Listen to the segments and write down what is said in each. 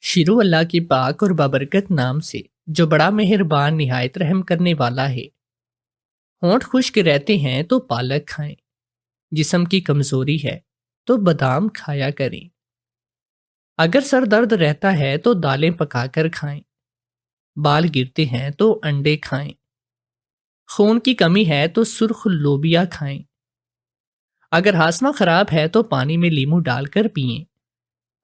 شروع اللہ کی پاک اور بابرکت نام سے جو بڑا مہربان نہایت رحم کرنے والا ہے۔ ہونٹ خشک رہتے ہیں تو پالک کھائیں، جسم کی کمزوری ہے تو بادام کھایا کریں، اگر سر درد رہتا ہے تو دالیں پکا کر کھائیں، بال گرتے ہیں تو انڈے کھائیں، خون کی کمی ہے تو سرخ لوبیا کھائیں، اگر ہاضمہ خراب ہے تو پانی میں لیمو ڈال کر پئیں،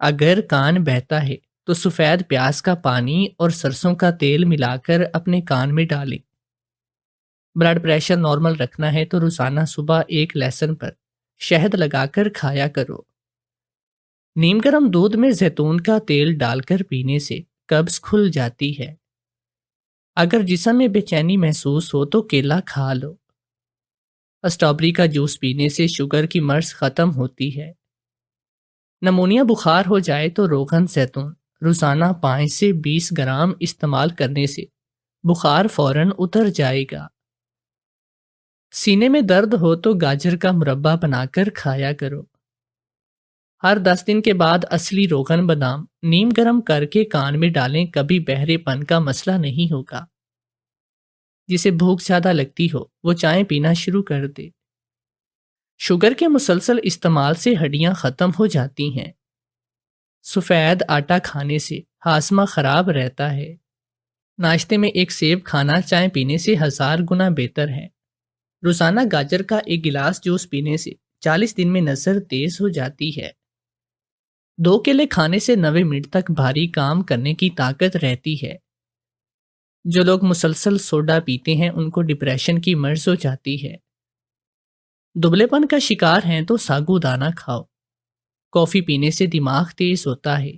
اگر کان بہتا ہے تو سفید پیاز کا پانی اور سرسوں کا تیل ملا کر اپنے کان میں ڈالیں۔ بلڈ پریشر نارمل رکھنا ہے تو روزانہ صبح ایک لہسن پر شہد لگا کر کھایا کرو۔ نیم گرم دودھ میں زیتون کا تیل ڈال کر پینے سے قبض کھل جاتی ہے۔ اگر جسم میں بے چینی محسوس ہو تو کیلا کھا لو۔ اسٹرابری کا جوس پینے سے شوگر کی مرض ختم ہوتی ہے۔ نمونیا بخار ہو جائے تو روغن زیتون روزانہ 5 سے 20 گرام استعمال کرنے سے بخار فوراً اتر جائے گا۔ سینے میں درد ہو تو گاجر کا مربع بنا کر کھایا کرو۔ ہر 10 دن کے بعد اصلی روغن بادام نیم گرم کر کے کان میں ڈالیں، کبھی بہرے پن کا مسئلہ نہیں ہوگا۔ جسے بھوک زیادہ لگتی ہو وہ چائے پینا شروع کر دے۔ شوگر کے مسلسل استعمال سے ہڈیاں ختم ہو جاتی ہیں۔ سفید آٹا کھانے سے ہاضمہ خراب رہتا ہے۔ ناشتے میں ایک سیب کھانا چائے پینے سے 1000 گنا بہتر ہے۔ روزانہ گاجر کا ایک گلاس جوس پینے سے 40 دن میں نظر تیز ہو جاتی ہے۔ 2 کیلے کھانے سے 90 منٹ تک بھاری کام کرنے کی طاقت رہتی ہے۔ جو لوگ مسلسل سوڈا پیتے ہیں ان کو ڈپریشن کی مرض ہو جاتی ہے۔ دبلے پن کا شکار ہیں تو ساگو دانہ کھاؤ۔ کافی پینے سے دماغ تیز ہوتا ہے۔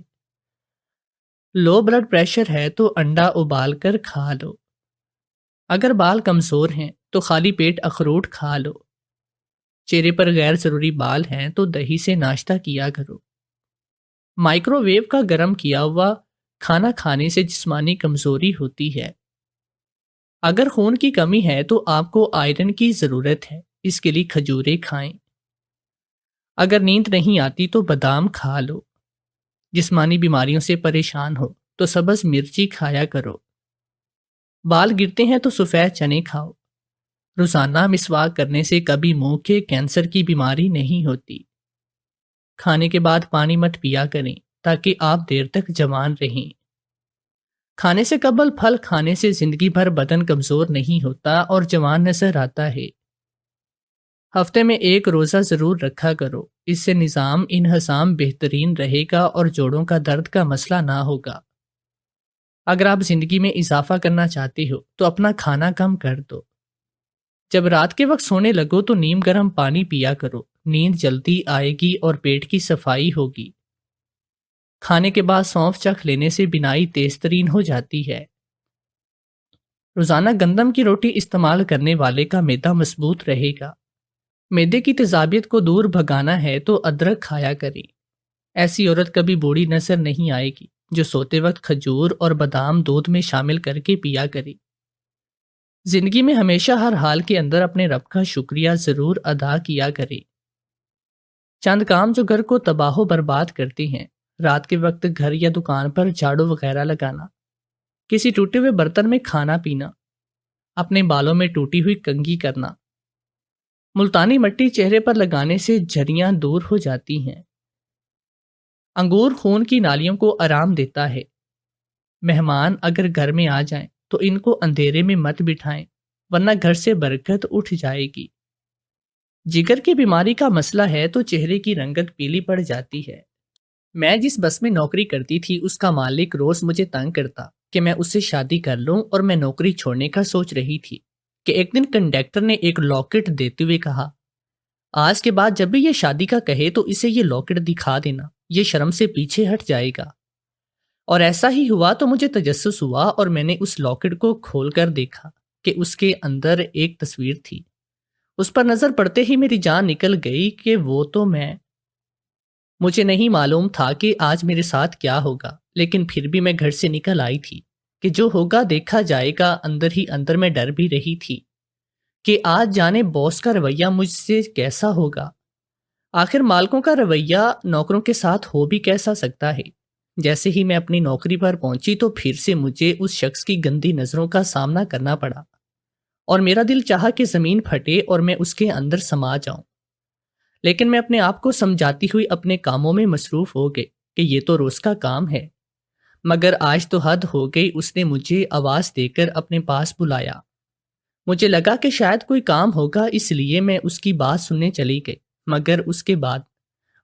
لو بلڈ پریشر ہے تو انڈا ابال کر کھا لو۔ اگر بال کمزور ہیں تو خالی پیٹ اخروٹ کھا لو۔ چہرے پر غیر ضروری بال ہیں تو دہی سے ناشتہ کیا کرو۔ مائکرو ویو کا گرم کیا ہوا کھانا کھانے سے جسمانی کمزوری ہوتی ہے۔ اگر خون کی کمی ہے تو آپ کو آئرن کی ضرورت ہے، اس کے لیے کھجوریں کھائیں۔ اگر نیند نہیں آتی تو بادام کھا لو۔ جسمانی بیماریوں سے پریشان ہو تو سبز مرچی کھایا کرو۔ بال گرتے ہیں تو سفید چنے کھاؤ۔ روزانہ مسواک کرنے سے کبھی منہ کے کینسر کی بیماری نہیں ہوتی۔ کھانے کے بعد پانی مت پیا کریں تاکہ آپ دیر تک جوان رہیں۔ کھانے سے قبل پھل کھانے سے زندگی بھر بدن کمزور نہیں ہوتا اور جوان نظر آتا ہے۔ ہفتے میں ایک روزہ ضرور رکھا کرو، اس سے نظام انہضام بہترین رہے گا اور جوڑوں کا درد کا مسئلہ نہ ہوگا۔ اگر آپ زندگی میں اضافہ کرنا چاہتے ہو تو اپنا کھانا کم کر دو۔ جب رات کے وقت سونے لگو تو نیم گرم پانی پیا کرو، نیند جلدی آئے گی اور پیٹ کی صفائی ہوگی۔ کھانے کے بعد سونف چکھ لینے سے بینائی تیز ترین ہو جاتی ہے۔ روزانہ گندم کی روٹی استعمال کرنے والے کا معدہ مضبوط رہے گا۔ معدے کی تیزابیت کو دور بھگانا ہے تو ادرک کھایا کریں۔ ایسی عورت کبھی بوڑھی نظر نہیں آئے گی جو سوتے وقت کھجور اور بادام دودھ میں شامل کر کے پیا کرے۔ زندگی میں ہمیشہ ہر حال کے اندر اپنے رب کا شکریہ ضرور ادا کیا کرے۔ چند کام جو گھر کو تباہ و برباد کرتے ہیں: رات کے وقت گھر یا دکان پر جھاڑو وغیرہ لگانا، کسی ٹوٹے ہوئے برتن میں کھانا پینا، اپنے بالوں میں ٹوٹی ہوئی کنگھی کرنا۔ ملتانی مٹی چہرے پر لگانے سے جھریاں دور ہو جاتی ہیں۔ انگور خون کی نالیوں کو آرام دیتا ہے۔ مہمان اگر گھر میں آ جائیں تو ان کو اندھیرے میں مت بٹھائیں ورنہ گھر سے برکت اٹھ جائے گی۔ جگر کی بیماری کا مسئلہ ہے تو چہرے کی رنگت پیلی پڑ جاتی ہے۔ میں جس بس میں نوکری کرتی تھی اس کا مالک روز مجھے تنگ کرتا کہ میں اس سے شادی کر لوں، اور میں نوکری چھوڑنے کا سوچ رہی تھی کہ ایک دن کنڈکٹر نے ایک لاکٹ دیتے ہوئے کہا، آج کے بعد جب بھی یہ شادی کا کہے تو اسے یہ لاکٹ دکھا دینا، یہ شرم سے پیچھے ہٹ جائے گا۔ اور ایسا ہی ہوا تو مجھے تجسس ہوا اور میں نے اس لاکٹ کو کھول کر دیکھا کہ اس کے اندر ایک تصویر تھی۔ اس پر نظر پڑتے ہی میری جان نکل گئی کہ وہ تو میں۔ مجھے نہیں معلوم تھا کہ آج میرے ساتھ کیا ہوگا، لیکن پھر بھی میں گھر سے نکل آئی تھی کہ جو ہوگا دیکھا جائے گا۔ اندر ہی اندر میں ڈر بھی رہی تھی کہ آج جانے باس کا رویہ مجھ سے کیسا ہوگا۔ آخر مالکوں کا رویہ نوکروں کے ساتھ ہو بھی کیسا سکتا ہے جیسے ہی میں اپنی نوکری پر پہنچی تو پھر سے مجھے اس شخص کی گندی نظروں کا سامنا کرنا پڑا، اور میرا دل چاہا کہ زمین پھٹے اور میں اس کے اندر سما جاؤں، لیکن میں اپنے آپ کو سمجھاتی ہوئی اپنے کاموں میں مصروف ہو گئی کہ یہ تو روز کا کام ہے۔ مگر آج تو حد ہو گئی، اس نے مجھے آواز دے کر اپنے پاس بلایا۔ مجھے لگا کہ شاید کوئی کام ہوگا، اس لیے میں اس کی بات سننے چلی گئی، مگر اس کے بعد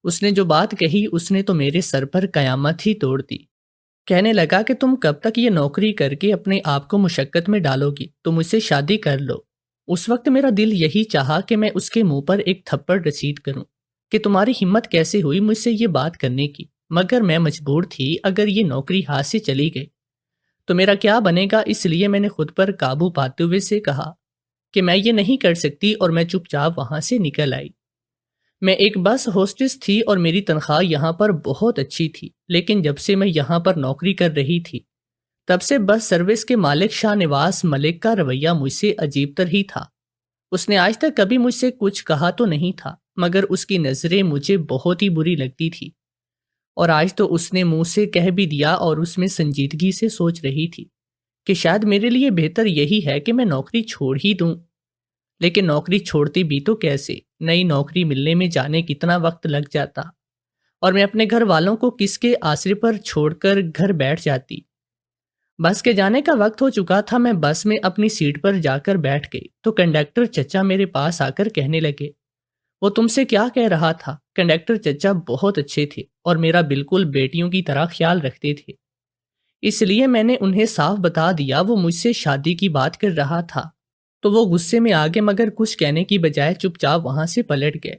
اس نے جو بات کہی اس نے تو میرے سر پر قیامت ہی توڑ دی۔ کہنے لگا کہ تم کب تک یہ نوکری کر کے اپنے آپ کو مشقت میں ڈالو گی، تم مجھ سے شادی کر لو۔ اس وقت میرا دل یہی چاہا کہ میں اس کے منہ پر ایک تھپڑ رسید کروں کہ تمہاری ہمت کیسے ہوئی مجھ سے یہ بات کرنے کی، مگر میں مجبور تھی۔ اگر یہ نوکری ہاتھ سے چلی گئی تو میرا کیا بنے گا، اس لیے میں نے خود پر قابو پاتے ہوئے سے کہا کہ میں یہ نہیں کر سکتی، اور میں چپ چاپ وہاں سے نکل آئی۔ میں ایک بس ہوسٹس تھی اور میری تنخواہ یہاں پر بہت اچھی تھی، لیکن جب سے میں یہاں پر نوکری کر رہی تھی تب سے بس سروس کے مالک شاہ نواز ملک کا رویہ مجھ سے عجیب تر ہی تھا۔ اس نے آج تک کبھی مجھ سے کچھ کہا تو نہیں تھا، مگر اس کی نظریں مجھے بہت ہی بری لگتی تھی، اور آج تو اس نے منہ سے کہہ بھی دیا، اور اس میں سنجیدگی سے سوچ رہی تھی کہ شاید میرے لیے بہتر یہی ہے کہ میں نوکری چھوڑ ہی دوں۔ لیکن نوکری چھوڑتی بھی تو کیسے؟ نئی نوکری ملنے میں جانے کتنا وقت لگ جاتا، اور میں اپنے گھر والوں کو کس کے آسرے پر چھوڑ کر گھر بیٹھ جاتی۔ بس کے جانے کا وقت ہو چکا تھا، میں بس میں اپنی سیٹ پر جا کر بیٹھ گئی تو کنڈکٹر چچا میرے پاس آ کر کہنے لگے، وہ تم سے کیا کہہ رہا تھا؟ کنڈکٹر چچا بہت اچھے تھے اور میرا بالکل بیٹیوں کی طرح خیال رکھتے تھے، اس لیے میں نے انہیں صاف بتا دیا وہ مجھ سے شادی کی بات کر رہا تھا۔ تو وہ غصے میں آگے، مگر کچھ کہنے کی بجائے چپ چاپ وہاں سے پلٹ گئے۔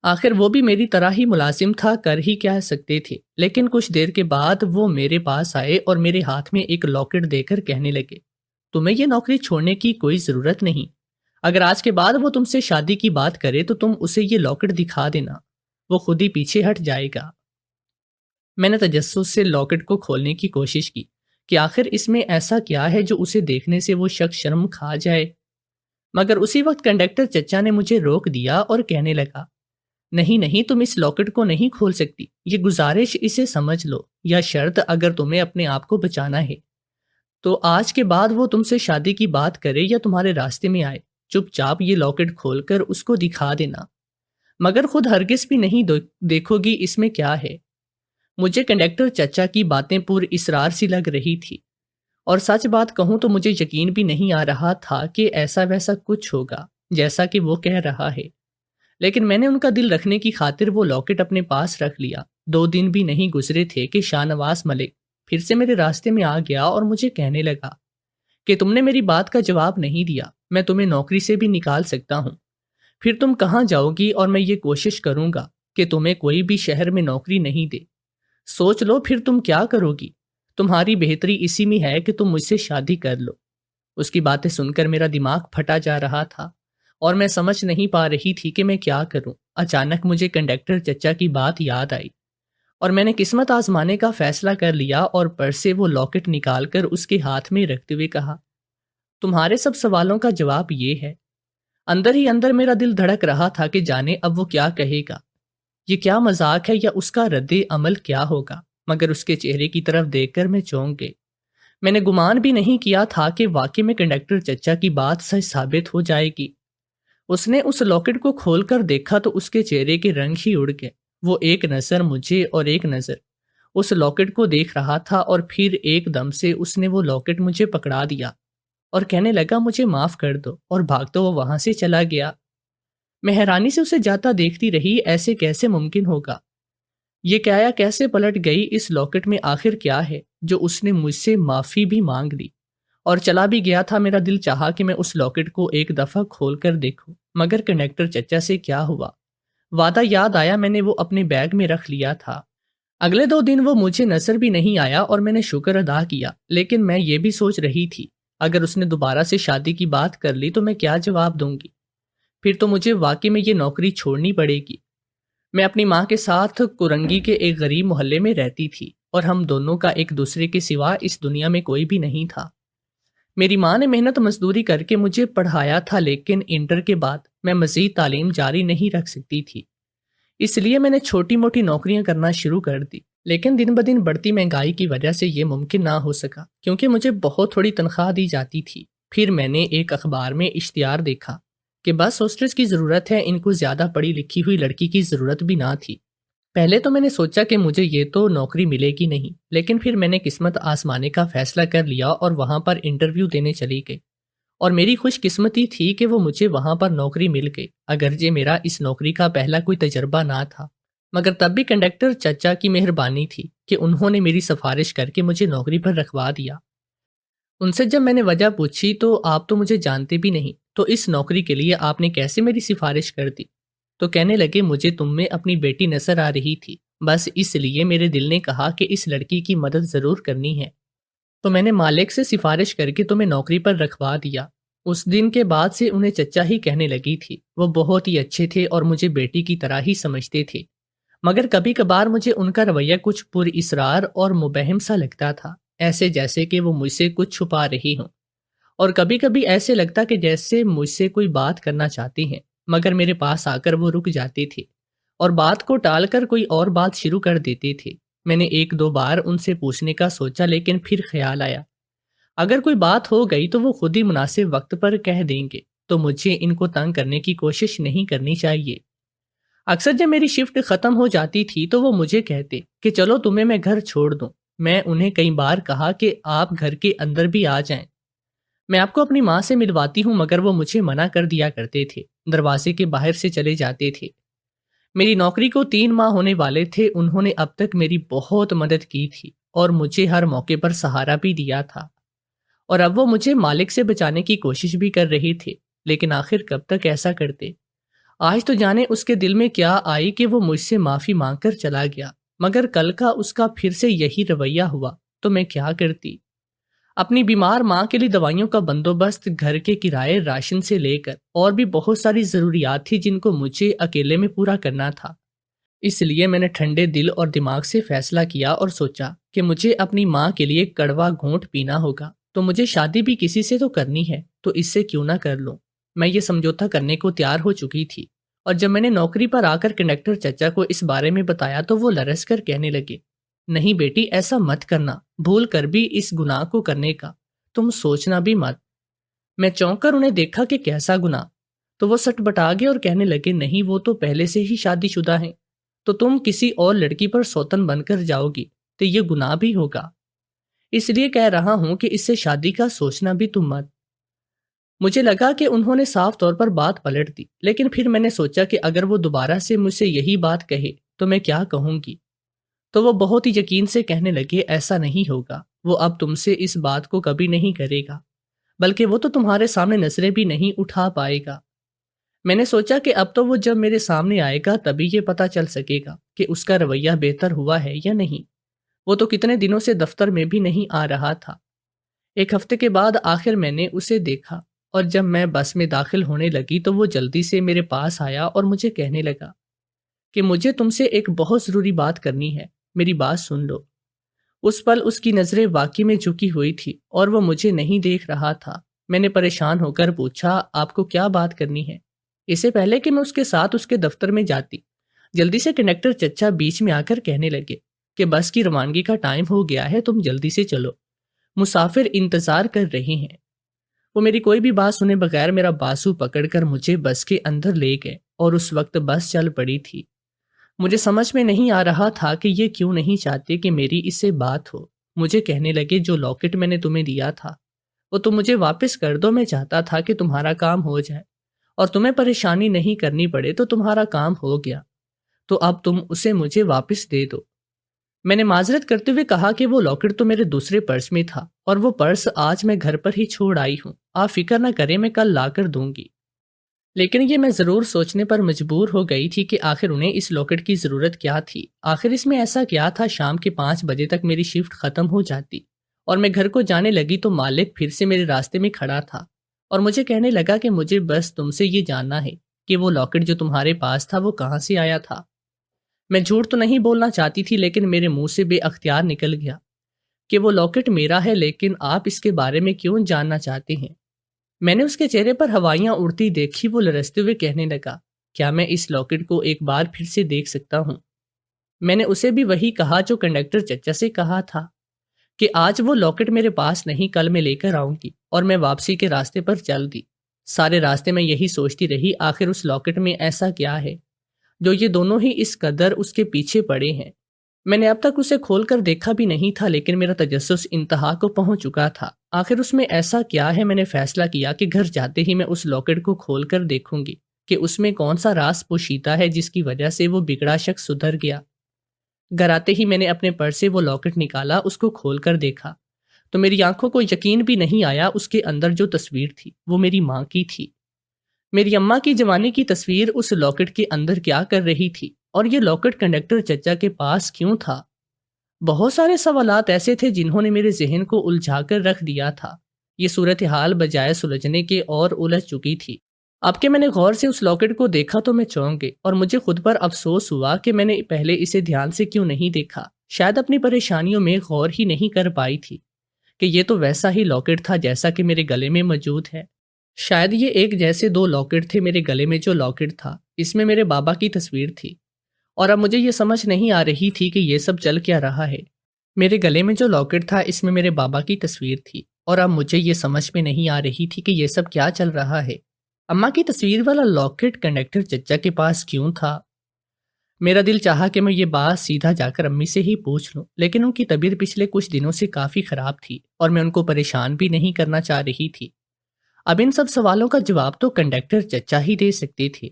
آخر وہ بھی میری طرح ہی ملازم تھا، کر ہی کیا سکتے تھے۔ لیکن کچھ دیر کے بعد وہ میرے پاس آئے اور میرے ہاتھ میں ایک لاکٹ دے کر کہنے لگے، تمہیں یہ نوکری چھوڑنے کی کوئی ضرورت نہیں، اگر آج کے بعد وہ تم سے شادی کی بات کرے تو تم اسے یہ لاکٹ دکھا دینا، وہ خود ہی پیچھے ہٹ جائے گا۔ میں نے تجسس سے لاکٹ کو کھولنے کی کوشش کی کہ آخر اس میں ایسا کیا ہے جو اسے دیکھنے سے وہ شخص شرم کھا جائے، مگر اسی وقت کنڈکٹر چچا نے مجھے روک دیا اور کہنے لگا، نہیں نہیں، تم اس لاکٹ کو نہیں کھول سکتی، یہ گزارش، اسے سمجھ لو، یا شرط اگر تمہیں اپنے آپ کو بچانا ہے تو آج کے بعد وہ تم سے شادی کی بات کرے یا تمہارے راستے میں آئے، چپ چاپ یہ لاکٹ کھول کر اس کو دکھا دینا، مگر خود ہرگز بھی نہیں دیکھو گی اس میں کیا ہے۔ مجھے کنڈکٹر چچا کی باتیں پر اصرار سی لگ رہی تھی، اور سچ بات کہوں تو مجھے یقین بھی نہیں آ رہا تھا کہ ایسا ویسا کچھ ہوگا جیسا کہ وہ کہہ رہا ہے، لیکن میں نے ان کا دل رکھنے کی خاطر وہ لاکٹ اپنے پاس رکھ لیا۔ 2 دن بھی نہیں گزرے تھے کہ شاہ نواز ملک پھر سے میرے راستے میں آ گیا اور مجھے کہنے لگا کہ تم نے میری بات کا جواب نہیں دیا، میں تمہیں نوکری سے بھی نکال سکتا ہوں، پھر تم کہاں جاؤ گی؟ اور میں یہ کوشش کروں گا کہ تمہیں کوئی بھی شہر میں نوکری نہیں دے، سوچ لو پھر تم کیا کرو گی؟ تمہاری بہتری اسی میں ہے کہ تم مجھ سے شادی کر لو۔ اس کی باتیں سن کر میرا دماغ پھٹا جا رہا تھا اور میں سمجھ نہیں پا رہی تھی کہ میں کیا کروں۔ اچانک مجھے کنڈکٹر چچا کی بات یاد آئی اور میں نے قسمت آزمانے کا فیصلہ کر لیا اور پرس سے وہ لاکٹ نکال کر اس کے ہاتھ میں رکھتے ہوئے کہا، تمہارے سب سوالوں کا جواب یہ ہے۔ اندر ہی اندر میرا دل دھڑک رہا تھا کہ جانے اب وہ کیا کہے گا، یہ کیا مذاق ہے یا اس کا رد عمل کیا ہوگا، مگر اس کے چہرے کی طرف دیکھ کر میں چونک گئی۔ میں نے گمان بھی نہیں کیا تھا کہ واقعی میں کنڈکٹر چچا کی بات سچ ثابت ہو جائے گی۔ اس نے اس لاکٹ کو کھول کر دیکھا تو اس کے چہرے کے رنگ ہی اڑ گئے۔ وہ ایک نظر مجھے اور ایک نظر اس لاکٹ کو دیکھ رہا تھا، اور پھر ایک دم سے اس نے وہ لاکٹ مجھے پکڑا دیا اور کہنے لگا، مجھے معاف کر دو، اور بھاگتا وہ وہاں سے چلا گیا۔ میں حیرانی سے اسے جاتا دیکھتی رہی، ایسے کیسے ممکن ہوگا؟ یہ کایا کیسے پلٹ گئی؟ اس لاکٹ میں آخر کیا ہے جو اس نے مجھ سے معافی بھی مانگ لی اور چلا بھی گیا تھا؟ میرا دل چاہا کہ میں اس لاکٹ کو ایک دفعہ کھول کر دیکھوں، مگر کنڈکٹر چچا سے کیا ہوا؟ وعدہ یاد آیا، میں نے وہ اپنے بیگ میں رکھ لیا تھا۔ اگلے 2 دن وہ مجھے نظر بھی نہیں آیا اور میں نے شکر ادا کیا، لیکن میں یہ بھی سوچ رہی تھی اگر اس نے دوبارہ سے شادی کی بات کر لی تو میں کیا جواب دوں گی؟ پھر تو مجھے واقعی میں یہ نوکری چھوڑنی پڑے گی۔ میں اپنی ماں کے ساتھ کورنگی کے ایک غریب محلے میں رہتی تھی اور ہم دونوں کا ایک دوسرے کے سوا اس دنیا میں کوئی بھی نہیں تھا۔ میری ماں نے محنت مزدوری کر کے مجھے پڑھایا تھا، لیکن انٹر کے بعد میں مزید تعلیم جاری نہیں رکھ سکتی تھی، اس لیے میں نے چھوٹی موٹی نوکریاں کرنا شروع کر دی۔ لیکن دن بدن بڑھتی مہنگائی کی وجہ سے یہ ممکن نہ ہو سکا کیونکہ مجھے بہت تھوڑی تنخواہ دی جاتی تھی۔ پھر میں نے ایک اخبار میں اشتہار دیکھا کہ بس ہوسٹس کی ضرورت ہے، ان کو زیادہ پڑھی لکھی ہوئی لڑکی کی ضرورت بھی نہ تھی۔ پہلے تو میں نے سوچا کہ مجھے یہ تو نوکری ملے گی نہیں، لیکن پھر میں نے قسمت آزمانے کا فیصلہ کر لیا اور وہاں پر انٹرویو دینے چلی گئی، اور میری خوش قسمتی تھی کہ وہ مجھے وہاں پر نوکری مل گئی، اگرچہ میرا اس نوکری کا پہلا کوئی تجربہ نہ تھا، مگر تب بھی کنڈکٹر چچا کی مہربانی تھی کہ انہوں نے میری سفارش کر کے مجھے نوکری پر رکھوا دیا۔ ان سے جب میں نے وجہ پوچھی تو آپ تو مجھے جانتے بھی نہیں، تو اس نوکری کے لیے آپ نے کیسے میری سفارش کر دی؟ تو کہنے لگے مجھے تم میں اپنی بیٹی نظر آ رہی تھی، بس اس لیے میرے دل نے کہا کہ اس لڑکی کی مدد ضرور کرنی ہے، تو میں نے مالک سے سفارش کر کے تمہیں نوکری پر رکھوا دیا۔ اس دن کے بعد سے انہیں چچا ہی کہنے لگی تھی۔ وہ بہت ہی اچھے تھے اور مجھے بیٹی کی طرح ہی سمجھتے تھے، مگر کبھی کبھار مجھے ان کا رویہ کچھ پر اسرار اور مبہم سا لگتا تھا، ایسے جیسے کہ وہ مجھ سے کچھ چھپا رہی ہوں، اور کبھی کبھی ایسے لگتا کہ جیسے مجھ سے کوئی بات کرنا چاہتی ہیں، مگر میرے پاس آ کر وہ رک جاتی تھی اور بات کو ٹال کر کوئی اور بات شروع کر دیتی تھی۔ میں نے ایک دو بار ان سے پوچھنے کا سوچا، لیکن پھر خیال آیا اگر کوئی بات ہو گئی تو وہ خود ہی مناسب وقت پر کہہ دیں گے، تو مجھے ان کو تنگ کرنے کی کوشش نہیں کرنی چاہیے۔ اکثر جب میری شفٹ ختم ہو جاتی تھی تو وہ مجھے کہتے کہ چلو تمہیں میں گھر چھوڑ دوں۔ میں انہیں کئی بار کہا کہ آپ گھر کے اندر بھی آ جائیں، میں آپ کو اپنی ماں سے ملواتی ہوں، مگر وہ مجھے منع کر دیا کرتے تھے، دروازے کے باہر سے چلے جاتے تھے۔ میری نوکری کو 3 ماہ ہونے والے تھے، انہوں نے اب تک میری بہت مدد کی تھی اور مجھے ہر موقع پر سہارا بھی دیا تھا، اور اب وہ مجھے مالک سے بچانے کی کوشش بھی کر رہے تھے، لیکن آخر کب تک ایسا کرتے؟ آج تو جانے اس کے دل میں کیا آئی کہ وہ مجھ سے معافی مانگ کر چلا گیا، مگر کل کا اس کا پھر سے یہی رویہ ہوا تو میں کیا کرتی؟ اپنی بیمار ماں کے لیے دوائیوں کا بندوبست، گھر کے کرائے، راشن سے لے کر اور بھی بہت ساری ضروریات تھی جن کو مجھے اکیلے میں پورا کرنا تھا۔ اس لیے میں نے ٹھنڈے دل اور دماغ سے فیصلہ کیا اور سوچا کہ مجھے اپنی ماں کے لیے کڑوا گھونٹ پینا ہوگا، تو مجھے شادی بھی کسی سے تو کرنی ہے، تو اس سے کیوں نہ کر لوں۔ میں یہ سمجھوتا کرنے کو تیار ہو چکی تھی، اور جب میں نے نوکری پر آ کر کنڈکٹر چچا کو اس بارے میں بتایا تو وہ لرز کر کہنے لگے، نہیں بیٹی، ایسا مت کرنا، بھول کر بھی اس گناہ کو کرنے کا تم سوچنا بھی مت۔ میں چونک کر انہیں دیکھا کہ کیسا گناہ؟ تو وہ سٹ بٹا گئے اور کہنے لگے، نہیں، وہ تو پہلے سے ہی شادی شدہ ہیں، تو تم کسی اور لڑکی پر سوتن بن کر جاؤ گی تو یہ گناہ بھی ہوگا، اس لیے کہہ رہا ہوں کہ اس سے شادی کا سوچنا بھی تم مت۔ مجھے لگا کہ انہوں نے صاف طور پر بات پلٹ دی، لیکن پھر میں نے سوچا کہ اگر وہ دوبارہ سے مجھ سے یہی بات کہے تو میں کیا کہوں گی؟ تو وہ بہت ہی یقین سے کہنے لگے، ایسا نہیں ہوگا، وہ اب تم سے اس بات کو کبھی نہیں کرے گا، بلکہ وہ تو تمہارے سامنے نظریں بھی نہیں اٹھا پائے گا۔ میں نے سوچا کہ اب تو وہ جب میرے سامنے آئے گا تبھی یہ پتا چل سکے گا کہ اس کا رویہ بہتر ہوا ہے یا نہیں۔ وہ تو کتنے دنوں سے دفتر میں بھی نہیں آ رہا تھا۔ ایک ہفتے کے بعد آخر میں نے اسے دیکھا، اور جب میں بس میں داخل ہونے لگی تو وہ جلدی سے میرے پاس آیا اور مجھے کہنے لگا کہ مجھے تم سے ایک بہت ضروری بات کرنی ہے، میری بات سن لو۔ اس پل اس کی نظریں واقعی میں جھکی ہوئی تھی اور وہ مجھے نہیں دیکھ رہا تھا۔ میں نے پریشان ہو کر پوچھا، آپ کو کیا بات کرنی ہے؟ اس سے پہلے کہ میں اس کے ساتھ اس کے دفتر میں جاتی، جلدی سے کنڈکٹر چچا بیچ میں آ کر کہنے لگے کہ بس کی روانگی کا ٹائم ہو گیا ہے، تم جلدی سے چلو، مسافر انتظار کر رہے ہیں۔ وہ میری کوئی بھی بات سنے بغیر میرا بازو پکڑ کر مجھے بس کے اندر لے گئے، اور اس وقت بس چل پڑی تھی۔ مجھے سمجھ میں نہیں آ رہا تھا کہ یہ کیوں نہیں چاہتے کہ میری اس سے بات ہو۔ مجھے کہنے لگے، جو لاکٹ میں نے تمہیں دیا تھا وہ تم مجھے واپس کر دو، میں چاہتا تھا کہ تمہارا کام ہو جائے اور تمہیں پریشانی نہیں کرنی پڑے، تو تمہارا کام ہو گیا، تو اب تم اسے مجھے واپس دے دو۔ میں نے معذرت کرتے ہوئے کہا کہ وہ لاکٹ تو میرے دوسرے پرس میں تھا، اور وہ پرس آج میں گھر پر ہی چھوڑ آئی ہوں، آپ فکر نہ کریں، میں کل لا کر دوں گی۔ لیکن یہ میں ضرور سوچنے پر مجبور ہو گئی تھی کہ آخر انہیں اس لاکٹ کی ضرورت کیا تھی، آخر اس میں ایسا کیا تھا؟ شام کے 5 بجے تک میری شفٹ ختم ہو جاتی اور میں گھر کو جانے لگی تو مالک پھر سے میرے راستے میں کھڑا تھا اور مجھے کہنے لگا کہ مجھے بس تم سے یہ جاننا ہے کہ وہ لاکٹ جو تمہارے پاس تھا وہ کہاں سے آیا تھا۔ میں جھوٹ تو نہیں بولنا چاہتی تھی، لیکن میرے منہ سے بے اختیار نکل گیا کہ وہ لاکٹ میرا ہے، لیکن آپ اس کے بارے میں کیوں جاننا چاہتے ہیں؟ میں نے اس کے چہرے پر ہوائیاں اڑتی دیکھی، وہ لرزتے ہوئے کہنے لگا، کیا میں اس لاکٹ کو ایک بار پھر سے دیکھ سکتا ہوں؟ میں نے اسے بھی وہی کہا جو کنڈکٹر چچا سے کہا تھا کہ آج وہ لاکٹ میرے پاس نہیں، کل میں لے کر آؤں گی، اور میں واپسی کے راستے پر چل دی۔ سارے راستے میں یہی سوچتی رہی، آخر اس لاکٹ میں ایسا کیا ہے جو یہ دونوں ہی اس قدر اس کے پیچھے پڑے ہیں۔ میں نے اب تک اسے کھول کر دیکھا بھی نہیں تھا، لیکن میرا تجسس انتہا کو پہنچ چکا تھا۔ آخر اس میں ایسا کیا ہے؟ میں نے فیصلہ کیا کہ گھر جاتے ہی میں اس لاکٹ کو کھول کر دیکھوں گی کہ اس میں کون سا راز پوشیدہ ہے جس کی وجہ سے وہ بگڑا شخص سدھر گیا۔ گھر آتے ہی میں نے اپنے پرس سے وہ لاکٹ نکالا، اس کو کھول کر دیکھا تو میری آنکھوں کو یقین بھی نہیں آیا۔ اس کے اندر جو تصویر تھی وہ میری ماں کی تھی۔ میری اماں کی جوانی کی تصویر اس لاکٹ کے اندر کیا کر رہی تھی، اور یہ لاکٹ کنڈکٹر چچا کے پاس کیوں تھا؟ بہت سارے سوالات ایسے تھے جنہوں نے میرے ذہن کو الجھا کر رکھ دیا تھا۔ یہ صورتحال بجائے سلجھنے کے اور الجھ چکی تھی۔ اب کہ میں نے غور سے اس لاکٹ کو دیکھا تو میں چونک گئی، اور مجھے خود پر افسوس ہوا کہ میں نے پہلے اسے دھیان سے کیوں نہیں دیکھا۔ شاید اپنی پریشانیوں میں غور ہی نہیں کر پائی تھی کہ یہ تو ویسا ہی لاکٹ تھا جیسا کہ میرے گلے میں موجود ہے۔ شاید یہ ایک جیسے دو لاکٹ تھے۔ میرے گلے میں جو لاکٹ تھا اس میں میرے بابا کی تصویر تھی، اور اب مجھے یہ سمجھ نہیں آ رہی تھی کہ یہ سب چل کیا رہا ہے۔ میرے گلے میں جو لاکٹ تھا اس میں میرے بابا کی تصویر تھی، اور اب مجھے یہ سمجھ میں نہیں آ رہی تھی کہ یہ سب کیا چل رہا ہے۔ اماں کی تصویر والا لاکٹ کنڈکٹر چچا کے پاس کیوں تھا؟ میرا دل چاہا کہ میں یہ بات سیدھا جا کر امی سے ہی پوچھ لوں، لیکن ان کی طبیعت پچھلے کچھ دنوں سے کافی خراب تھی، اور میں ان کو پریشان بھی نہیں کرنا چاہ رہی تھی۔ اب ان سب سوالوں کا جواب تو کنڈکٹر چچا ہی دے سکتے تھے۔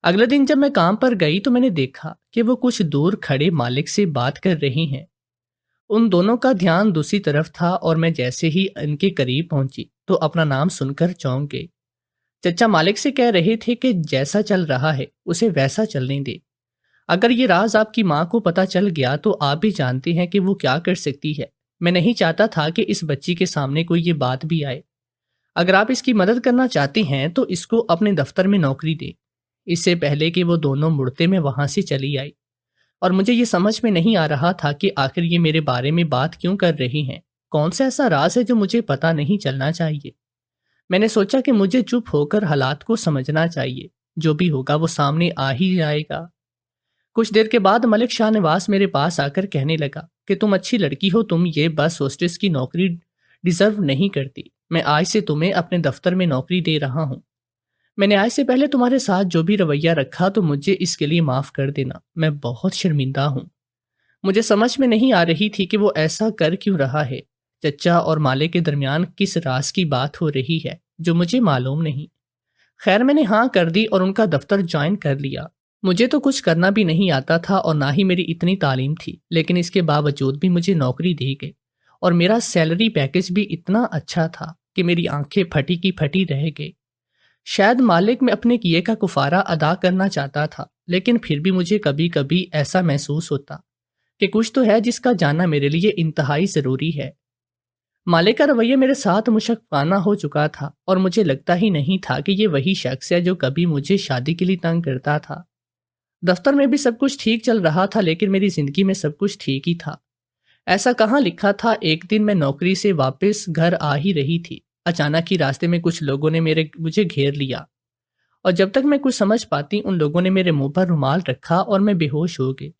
اگلے دن جب میں کام پر گئی تو میں نے دیکھا کہ وہ کچھ دور کھڑے مالک سے بات کر رہی ہیں۔ ان دونوں کا دھیان دوسری طرف تھا، اور میں جیسے ہی ان کے قریب پہنچی تو اپنا نام سن کر چونک گئی۔ چچا مالک سے کہہ رہے تھے کہ جیسا چل رہا ہے اسے ویسا چلنے دے۔ اگر یہ راز آپ کی ماں کو پتہ چل گیا تو آپ بھی جانتے ہیں کہ وہ کیا کر سکتی ہے۔ میں نہیں چاہتا تھا کہ اس بچی کے سامنے کوئی یہ بات بھی آئے۔ اگر آپ اس کی مدد کرنا چاہتے ہیں تو اس کو اپنے دفتر میں نوکری دیں۔ اس سے پہلے کہ وہ دونوں مڑتے میں وہاں سے چلی آئی، اور مجھے یہ سمجھ میں نہیں آ رہا تھا کہ آخر یہ میرے بارے میں بات کیوں کر رہی ہیں۔ کون سا ایسا راز ہے جو مجھے پتہ نہیں چلنا چاہیے؟ میں نے سوچا کہ مجھے چپ ہو کر حالات کو سمجھنا چاہیے، جو بھی ہوگا وہ سامنے آ ہی جائے گا۔ کچھ دیر کے بعد ملک شاہ نواز میرے پاس آ کر کہنے لگا کہ تم اچھی لڑکی ہو، تم یہ بس ہوسٹس کی نوکری ڈیزرو نہیں کرتی۔ میں آج سے تمہیں اپنے دفتر میں نوکری دے رہا ہوں۔ میں نے آج سے پہلے تمہارے ساتھ جو بھی رویہ رکھا تو مجھے اس کے لیے معاف کر دینا، میں بہت شرمندہ ہوں۔ مجھے سمجھ میں نہیں آ رہی تھی کہ وہ ایسا کر کیوں رہا ہے۔ چچا اور مالک کے درمیان کس راز کی بات ہو رہی ہے جو مجھے معلوم نہیں۔ خیر میں نے ہاں کر دی اور ان کا دفتر جوائن کر لیا۔ مجھے تو کچھ کرنا بھی نہیں آتا تھا اور نہ ہی میری اتنی تعلیم تھی، لیکن اس کے باوجود بھی مجھے نوکری دی گئی، اور میرا سیلری پیکج بھی اتنا اچھا تھا کہ میری آنکھیں پھٹی کی پھٹی رہ گئی۔ شاید مالک میں اپنے کیے کا کفارہ ادا کرنا چاہتا تھا، لیکن پھر بھی مجھے کبھی کبھی ایسا محسوس ہوتا کہ کچھ تو ہے جس کا جاننا میرے لیے انتہائی ضروری ہے۔ مالک کا رویہ میرے ساتھ مشفقانہ ہو چکا تھا، اور مجھے لگتا ہی نہیں تھا کہ یہ وہی شخص ہے جو کبھی مجھے شادی کے لیے تنگ کرتا تھا۔ دفتر میں بھی سب کچھ ٹھیک چل رہا تھا، لیکن میری زندگی میں سب کچھ ٹھیک ہی تھا۔ ایسا کہاں لکھا تھا؟ ایک دن میں نوکری سے واپس گھر آ ہی رہی تھی، اچانک ہی راستے میں کچھ لوگوں نے مجھے گھیر لیا، اور جب تک میں کچھ سمجھ پاتی ان لوگوں نے میرے منہ پر رومال رکھا اور میں بے ہوش ہو گئی۔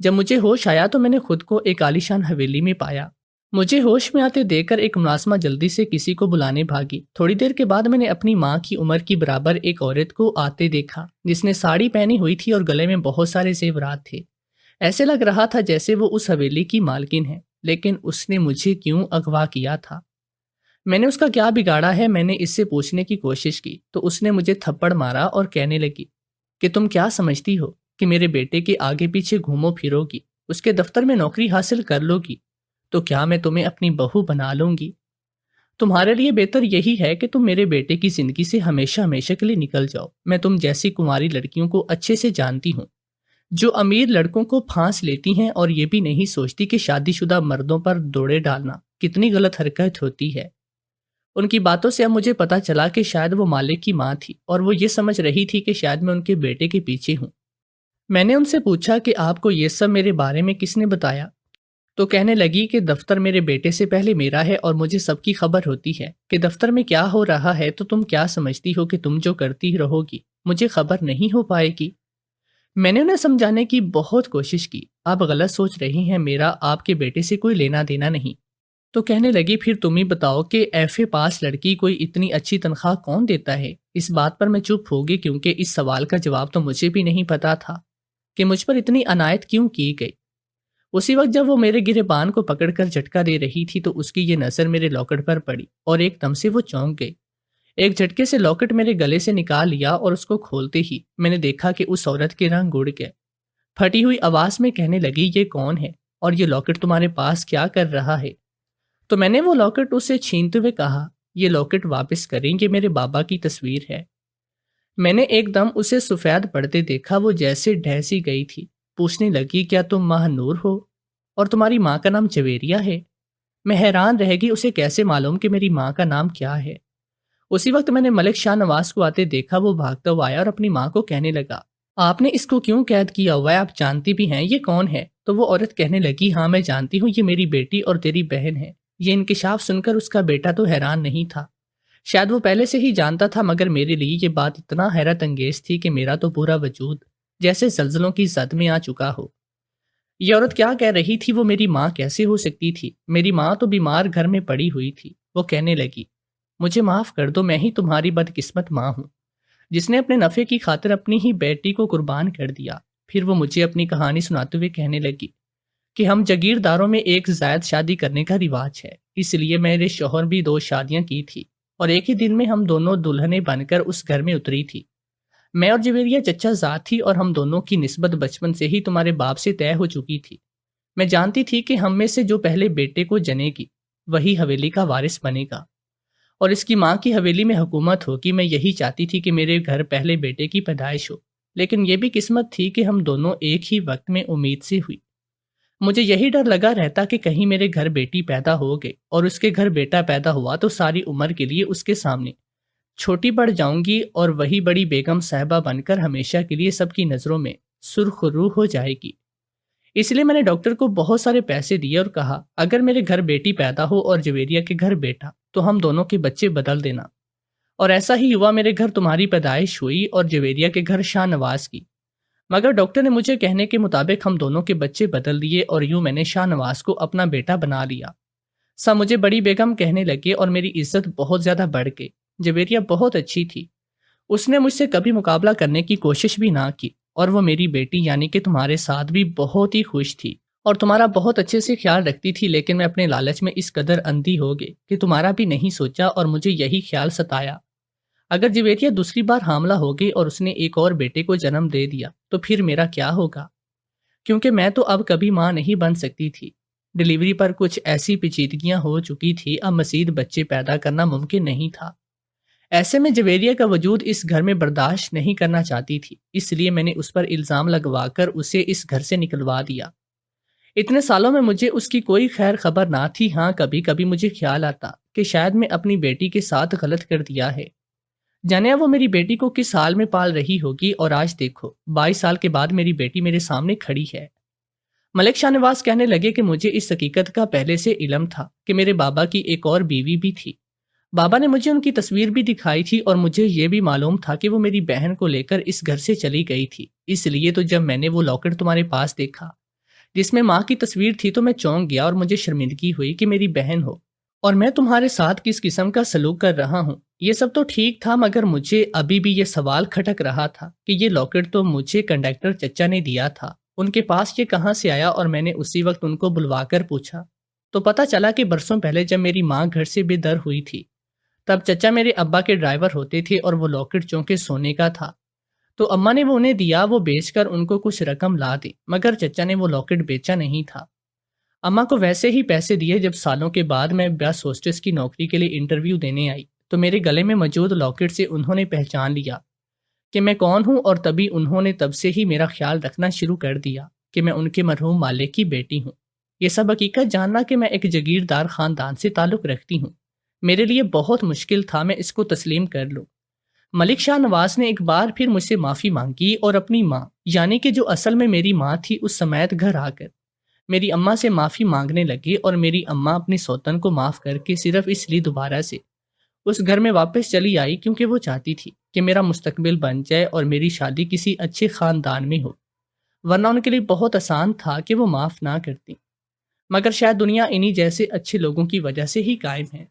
جب مجھے ہوش آیا تو میں نے خود کو ایک عالیشان حویلی میں پایا۔ مجھے ہوش میں آتے دیکھ کر ایک ملازمہ جلدی سے کسی کو بلانے بھاگی۔ تھوڑی دیر کے بعد میں نے اپنی ماں کی عمر کی برابر ایک عورت کو آتے دیکھا، جس نے ساڑی پہنی ہوئی تھی اور گلے میں بہت سارے زیورات تھے۔ ایسے لگ رہا تھا جیسے وہ اس حویلی کی مالکن ہے، لیکن اس نے مجھے کیوں اغوا کیا تھا؟ میں نے اس کا کیا بگاڑا ہے؟ میں نے اس سے پوچھنے کی کوشش کی تو اس نے مجھے تھپڑ مارا اور کہنے لگی کہ تم کیا سمجھتی ہو کہ میرے بیٹے کے آگے پیچھے گھومو پھرو گی، اس کے دفتر میں نوکری حاصل کر لو گی تو کیا میں تمہیں اپنی بہو بنا لوں گی؟ تمہارے لیے بہتر یہی ہے کہ تم میرے بیٹے کی زندگی سے ہمیشہ ہمیشہ کے لیے نکل جاؤ۔ میں تم جیسی کنواری لڑکیوں کو اچھے سے جانتی ہوں جو امیر لڑکوں کو پھانس لیتی ہیں اور یہ بھی نہیں سوچتی کہ شادی شدہ مردوں پر دوڑے ڈالنا کتنی غلط حرکت ہوتی ہے۔ ان کی باتوں سے اب مجھے پتا چلا کہ شاید وہ مالک کی ماں تھی، اور وہ یہ سمجھ رہی تھی کہ شاید میں ان کے بیٹے کے پیچھے ہوں۔ میں نے ان سے پوچھا کہ آپ کو یہ سب میرے بارے میں کس نے بتایا؟ تو کہنے لگی کہ دفتر میرے بیٹے سے پہلے میرا ہے اور مجھے سب کی خبر ہوتی ہے کہ دفتر میں کیا ہو رہا ہے، تو تم کیا سمجھتی ہو کہ تم جو کرتی رہو گی مجھے خبر نہیں ہو پائے گی؟ میں نے انہیں سمجھانے کی بہت کوشش کی، آپ غلط سوچ رہی ہیں، میرا آپ کے بیٹے سے کوئی لینا دینا نہیں۔ تو کہنے لگی پھر تم ہی بتاؤ کہ ایف اے پاس لڑکی کوئی اتنی اچھی تنخواہ کون دیتا ہے؟ اس بات پر میں چپ ہو گئی کیونکہ اس سوال کا جواب تو مجھے بھی نہیں پتا تھا کہ مجھ پر اتنی عنایت کیوں کی گئی۔ اسی وقت جب وہ میرے گریبان کو پکڑ کر جھٹکا دے رہی تھی تو اس کی یہ نظر میرے لاکٹ پر پڑی اور ایک دم سے وہ چونک گئی۔ ایک جھٹکے سے لاکٹ میرے گلے سے نکال لیا اور اس کو کھولتے ہی میں نے دیکھا کہ اس عورت کے رنگ اڑ گئے۔ پھٹی ہوئی آواز میں کہنے لگی یہ کون ہے اور یہ لاکٹ تمہارے پاس کیا کر رہا ہے؟ تو میں نے وہ لاکٹ اسے چھینتے ہوئے کہا یہ لاکٹ واپس کریں، یہ میرے بابا کی تصویر ہے۔ میں نے ایک دم اسے سفید پڑتے دیکھا، وہ جیسے ڈھیسی گئی تھی۔ پوچھنے لگی کیا تم ماہ نور ہو اور تمہاری ماں کا نام جویریہ ہے؟ میں حیران رہ گئی، اسے کیسے معلوم کہ میری ماں کا نام کیا ہے؟ اسی وقت میں نے ملک شاہ نواز کو آتے دیکھا، وہ بھاگتا ہوا آیا اور اپنی ماں کو کہنے لگا آپ نے اس کو کیوں قید کیا ہوا ہے؟ آپ جانتی بھی ہیں یہ کون ہے؟ تو وہ عورت کہنے لگی ہاں میں جانتی ہوں، یہ میری بیٹی اور تیری بہن ہے۔ یہ انکشاف سن کر اس کا بیٹا تو حیران نہیں تھا، شاید وہ پہلے سے ہی جانتا تھا، مگر میرے لیے یہ بات اتنا حیرت انگیز تھی کہ میرا تو پورا وجود جیسے زلزلوں کی زد میں آ چکا ہو۔ یہ عورت کیا کہہ رہی تھی؟ وہ میری ماں کیسے ہو سکتی تھی؟ میری ماں تو بیمار گھر میں پڑی ہوئی تھی۔ وہ کہنے لگی مجھے معاف کر دو، میں ہی تمہاری بدقسمت ماں ہوں جس نے اپنے نفع کی خاطر اپنی ہی بیٹی کو قربان کر دیا۔ پھر وہ مجھے اپنی کہانی سناتے ہوئے کہنے لگی کہ ہم جاگیرداروں میں ایک زائد شادی کرنے کا رواج ہے، اس لیے میرے شوہر بھی 2 شادیاں کی تھی اور ایک ہی دن میں ہم دونوں دلہنیں بن کر اس گھر میں اتری تھی۔ میں اور جویریہ چچا ذات تھی اور ہم دونوں کی نسبت بچپن سے ہی تمہارے باپ سے طے ہو چکی تھی۔ میں جانتی تھی کہ ہم میں سے جو پہلے بیٹے کو جنے گی وہی حویلی کا وارث بنے گا اور اس کی ماں کی حویلی میں حکومت ہوگی۔ میں یہی چاہتی تھی کہ میرے گھر پہلے بیٹے کی پیدائش ہو، لیکن یہ بھی قسمت تھی کہ ہم دونوں ایک ہی وقت میں امید سے ہوئی۔ مجھے یہی ڈر لگا رہتا کہ کہیں میرے گھر بیٹی پیدا ہو گئی اور اس کے گھر بیٹا پیدا ہوا تو ساری عمر کے لیے اس کے سامنے چھوٹی پڑ جاؤں گی اور وہی بڑی بیگم صاحبہ بن کر ہمیشہ کے لیے سب کی نظروں میں سرخ روح ہو جائے گی۔ اس لیے میں نے ڈاکٹر کو بہت سارے پیسے دیے اور کہا اگر میرے گھر بیٹی پیدا ہو اور جویریہ کے گھر بیٹا تو ہم دونوں کے بچے بدل دینا۔ اور ایسا ہی ہوا، میرے گھر تمہاری پیدائش ہوئی اور جویریہ کے گھر شاہ نواز کی، مگر ڈاکٹر نے مجھے کہنے کے مطابق ہم دونوں کے بچے بدل دیے اور یوں میں نے شاہ نواز کو اپنا بیٹا بنا لیا۔ مجھے بڑی بیگم کہنے لگے اور میری عزت بہت زیادہ بڑھ گئی۔ جویریہ بہت اچھی تھی، اس نے مجھ سے کبھی مقابلہ کرنے کی کوشش بھی نہ کی اور وہ میری بیٹی یعنی کہ تمہارے ساتھ بھی بہت ہی خوش تھی اور تمہارا بہت اچھے سے خیال رکھتی تھی، لیکن میں اپنے لالچ میں اس قدر اندھی ہو گئی کہ تمہارا بھی نہیں سوچا اور مجھے یہی خیال ستایا اگر جویریہ دوسری بار حاملہ ہو گئی اور اس نے ایک اور بیٹے کو جنم دے دیا تو پھر میرا کیا ہوگا؟ کیونکہ میں تو اب کبھی ماں نہیں بن سکتی تھی۔ ڈیلیوری پر کچھ ایسی پیچیدگیاں ہو چکی تھی، اب مزید بچے پیدا کرنا ممکن نہیں تھا۔ ایسے میں جویریہ کا وجود اس گھر میں برداشت نہیں کرنا چاہتی تھی، اس لیے میں نے اس پر الزام لگوا کر اسے اس گھر سے نکلوا دیا۔ اتنے سالوں میں مجھے اس کی کوئی خیر خبر نہ تھی۔ ہاں کبھی کبھی مجھے خیال آتا کہ شاید میں اپنی بیٹی کے ساتھ غلط کر دیا ہے، جانے وہ میری بیٹی کو کس حال میں پال رہی ہوگی۔ اور آج دیکھو 22 سال کے بعد میری بیٹی میرے سامنے کھڑی ہے۔ ملک شاہ نواز کہنے لگے کہ مجھے اس حقیقت کا پہلے سے علم تھا کہ میرے بابا کی ایک اور بیوی بھی تھی۔ بابا نے مجھے ان کی تصویر بھی دکھائی تھی اور مجھے یہ بھی معلوم تھا کہ وہ میری بہن کو لے کر اس گھر سے چلی گئی تھی۔ اس لیے تو جب میں نے وہ لاکٹ تمہارے پاس دیکھا جس میں ماں کی تصویر تھی تو میں چونک گیا اور مجھے شرمندگی ہوئی کہ میری بہن ہو اور میں تمہارے ساتھ کس قسم کا سلوک کر رہا ہوں۔ یہ سب تو ٹھیک تھا، مگر مجھے ابھی بھی یہ سوال کھٹک رہا تھا کہ یہ لاکٹ تو مجھے کنڈکٹر چچا نے دیا تھا، ان کے پاس یہ کہاں سے آیا؟ اور میں نے اسی وقت ان کو بلوا کر پوچھا تو پتہ چلا کہ برسوں پہلے جب میری ماں گھر سے بے در ہوئی تھی تب چچا میرے ابا کے ڈرائیور ہوتے تھے اور وہ لاکٹ چونکہ سونے کا تھا تو اماں نے وہ انہیں دیا، وہ بیچ کر ان کو کچھ رقم لا دی، مگر چچا نے وہ لاکٹ بیچا نہیں تھا۔ اماں کو ویسے ہی پیسے دیے۔ جب سالوں کے بعد میں بس ہوسٹس کی نوکری کے لیے انٹرویو دینے آئی تو میرے گلے میں موجود لاکٹ سے انہوں نے پہچان لیا کہ میں کون ہوں، اور تبھی انہوں نے تب سے ہی میرا خیال رکھنا شروع کر دیا کہ میں ان کے مرحوم مالک کی بیٹی ہوں۔ یہ سب حقیقت جاننا کہ میں ایک جاگیردار خاندان سے تعلق رکھتی ہوں میرے لیے بہت مشکل تھا، میں اس کو تسلیم کر لوں۔ ملک شاہ نواز نے ایک بار پھر مجھ سے معافی مانگی اور اپنی ماں یعنی کہ جو اصل میں میری ماں تھی اس سمیت گھر آ کر میری اماں سے معافی مانگنے لگے، اور میری اماں اپنی سوتن کو معاف کر کے صرف اس لیے دوبارہ سے اس گھر میں واپس چلی آئی کیونکہ وہ چاہتی تھی کہ میرا مستقبل بن جائے اور میری شادی کسی اچھے خاندان میں ہو ورنہ ان کے لیے بہت آسان تھا کہ وہ معاف نہ کرتی، مگر شاید دنیا انہی جیسے اچھے لوگوں کی وجہ سے ہی قائم ہے۔